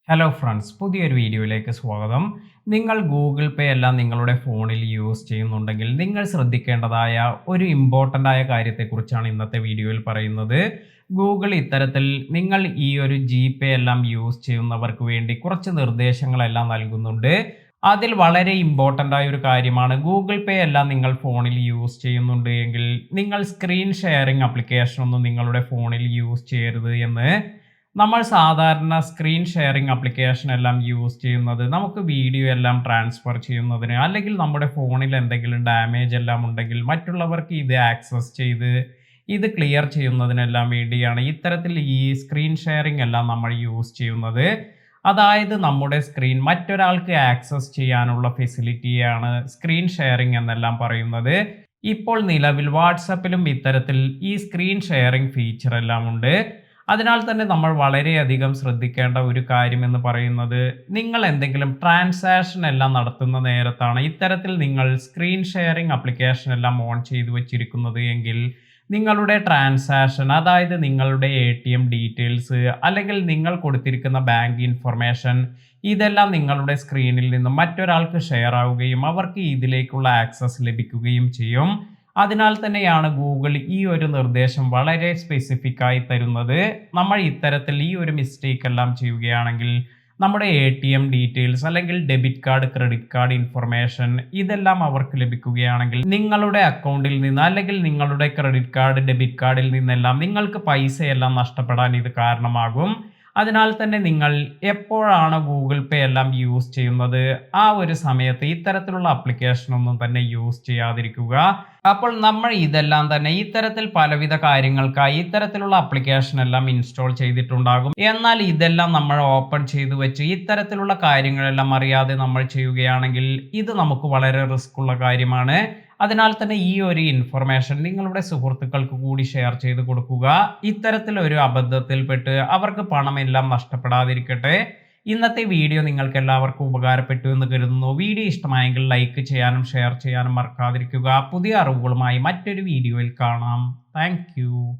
Hello friends, പുതിയൊരു വീഡിയോയിലേക്ക് സ്വാഗതം. നിങ്ങൾ ഗൂഗിൾ പേ എല്ലാം നിങ്ങളുടെ ഫോണിൽ യൂസ് ചെയ്യുന്നുണ്ടെങ്കിൽ നിങ്ങൾ ശ്രദ്ധിക്കേണ്ടതായ ഒരു ഇമ്പോർട്ടൻ്റ് ആയ കാര്യത്തെക്കുറിച്ചാണ് ഇന്നത്തെ വീഡിയോയിൽ പറയുന്നത്. ഗൂഗിൾ ഇത്തരത്തിൽ നിങ്ങൾ ഈ ഒരു ജി പേ എല്ലാം യൂസ് ചെയ്യുന്നവർക്ക് വേണ്ടി കുറച്ച് നിർദ്ദേശങ്ങളെല്ലാം നൽകുന്നുണ്ട്. അതിൽ വളരെ ഇമ്പോർട്ടൻ്റ് ആയ ഒരു കാര്യമാണ്, ഗൂഗിൾ പേ എല്ലാം നിങ്ങൾ ഫോണിൽ യൂസ് ചെയ്യുന്നുണ്ട് എങ്കിൽ നിങ്ങൾ സ്ക്രീൻ ഷെയറിംഗ് ആപ്ലിക്കേഷൻ ഒന്നും നിങ്ങളുടെ ഫോണിൽ യൂസ് ചെയ്യരുത് എന്ന്. നമ്മൾ സാധാരണ സ്ക്രീൻ ഷെയറിംഗ് ആപ്ലിക്കേഷൻ എല്ലാം യൂസ് ചെയ്യുന്നത് നമുക്ക് വീഡിയോ എല്ലാം ട്രാൻസ്ഫർ ചെയ്യുന്നതിന്, അല്ലെങ്കിൽ നമ്മുടെ ഫോണിൽ എന്തെങ്കിലും ഡാമേജ് എല്ലാം ഉണ്ടെങ്കിൽ മറ്റുള്ളവർക്ക് ഇത് ആക്സസ് ചെയ്ത് ഇത് ക്ലിയർ ചെയ്യുന്നതിനെല്ലാം വേണ്ടിയാണ് ഇത്തരത്തിൽ ഈ സ്ക്രീൻ ഷെയറിംഗ് എല്ലാം നമ്മൾ യൂസ് ചെയ്യുന്നത്. അതായത് നമ്മുടെ സ്ക്രീൻ മറ്റൊരാൾക്ക് ആക്സസ് ചെയ്യാനുള്ള ഫെസിലിറ്റിയാണ് സ്ക്രീൻ ഷെയറിംഗ് എന്നെല്ലാം പറയുന്നത്. ഇപ്പോൾ നിലവിൽ വാട്സപ്പിലും ഇത്തരത്തിൽ ഈ സ്ക്രീൻ ഷെയറിംഗ് ഫീച്ചർ എല്ലാം ഉണ്ട്. അതിനാൽ തന്നെ നമ്മൾ വളരെയധികം ശ്രദ്ധിക്കേണ്ട ഒരു കാര്യം എന്ന് പറയുന്നത്, നിങ്ങൾ എന്തെങ്കിലും ട്രാൻസാക്ഷൻ എല്ലാം നടത്തുന്ന നേരത്താണ് ഇത്തരത്തിൽ നിങ്ങൾ സ്ക്രീൻ ഷെയറിംഗ് ആപ്ലിക്കേഷൻ എല്ലാം ഓൺ ചെയ്തു വെച്ചിരിക്കുന്നത് എങ്കിൽ നിങ്ങളുടെ ട്രാൻസാക്ഷൻ, അതായത് നിങ്ങളുടെ ATM ഡീറ്റെയിൽസ് അല്ലെങ്കിൽ നിങ്ങൾ കൊടുത്തിരിക്കുന്ന ബാങ്ക് ഇൻഫർമേഷൻ, ഇതെല്ലാം നിങ്ങളുടെ സ്ക്രീനിൽ നിന്നും മറ്റൊരാൾക്ക് ഷെയർ ആവുകയും അവർക്ക് ഇതിലേക്കുള്ള ആക്സസ് ലഭിക്കുകയും ചെയ്യും. അതിനാൽ തന്നെയാണ് ഗൂഗിൾ ഈ ഒരു നിർദ്ദേശം വളരെ സ്പെസിഫിക് ആയി തരുന്നത്. നമ്മൾ ഇത്തരത്തിൽ ഈ ഒരു മിസ്റ്റേക്ക് എല്ലാം ചെയ്യുകയാണെങ്കിൽ നമ്മുടെ ATM ഡീറ്റെയിൽസ് അല്ലെങ്കിൽ debit card, credit card information ഇതെല്ലാം അവർക്ക് ലഭിക്കുകയാണെങ്കിൽ നിങ്ങളുടെ അക്കൗണ്ടിൽ നിന്ന് അല്ലെങ്കിൽ നിങ്ങളുടെ ക്രെഡിറ്റ് കാർഡ്, ഡെബിറ്റ് കാർഡിൽ നിന്നെല്ലാം നിങ്ങൾക്ക് പൈസയെല്ലാം നഷ്ടപ്പെടാൻ ഇത് കാരണമാകും. അതിനാൽ തന്നെ നിങ്ങൾ എപ്പോഴാണ് ഗൂഗിൾ പേ എല്ലാം യൂസ് ചെയ്യുന്നത്, ആ ഒരു സമയത്ത് ഇത്തരത്തിലുള്ള ആപ്ലിക്കേഷൻ ഒന്നും തന്നെ യൂസ് ചെയ്യാതിരിക്കുക. അപ്പോൾ നമ്മൾ ഇതെല്ലാം തന്നെ ഇത്തരത്തിൽ പലവിധ കാര്യങ്ങൾക്കായി ഇത്തരത്തിലുള്ള ആപ്ലിക്കേഷൻ എല്ലാം ഇൻസ്റ്റാൾ ചെയ്തിട്ടുണ്ടാകും. എന്നാൽ ഇതെല്ലാം നമ്മൾ ഓപ്പൺ ചെയ്തു വെച്ച് ഇത്തരത്തിലുള്ള കാര്യങ്ങളെല്ലാം അറിയാതെ നമ്മൾ ചെയ്യുകയാണെങ്കിൽ ഇത് നമുക്ക് വളരെ റിസ്ക് ഉള്ള കാര്യമാണ്. അതിനാൽ തന്നെ ഈ ഒരു ഇൻഫർമേഷൻ നിങ്ങളുടെ സുഹൃത്തുക്കൾക്ക് കൂടി ഷെയർ ചെയ്ത് കൊടുക്കുക. ഇത്തരത്തിൽ ഒരു അബദ്ധത്തിൽപ്പെട്ട് അവർക്ക് പണമെല്ലാം നഷ്ടപ്പെടാതിരിക്കട്ടെ. ഇന്നത്തെ വീഡിയോ നിങ്ങൾക്ക് എല്ലാവർക്കും ഉപകാരപ്പെട്ടു എന്ന് കരുതുന്നു. വീഡിയോ ഇഷ്ടമായെങ്കിൽ ലൈക്ക് ചെയ്യാനും ഷെയർ ചെയ്യാനും മറക്കാതിരിക്കുക. പുതിയ അറിവുകളുമായി മറ്റൊരു വീഡിയോയിൽ കാണാം. താങ്ക്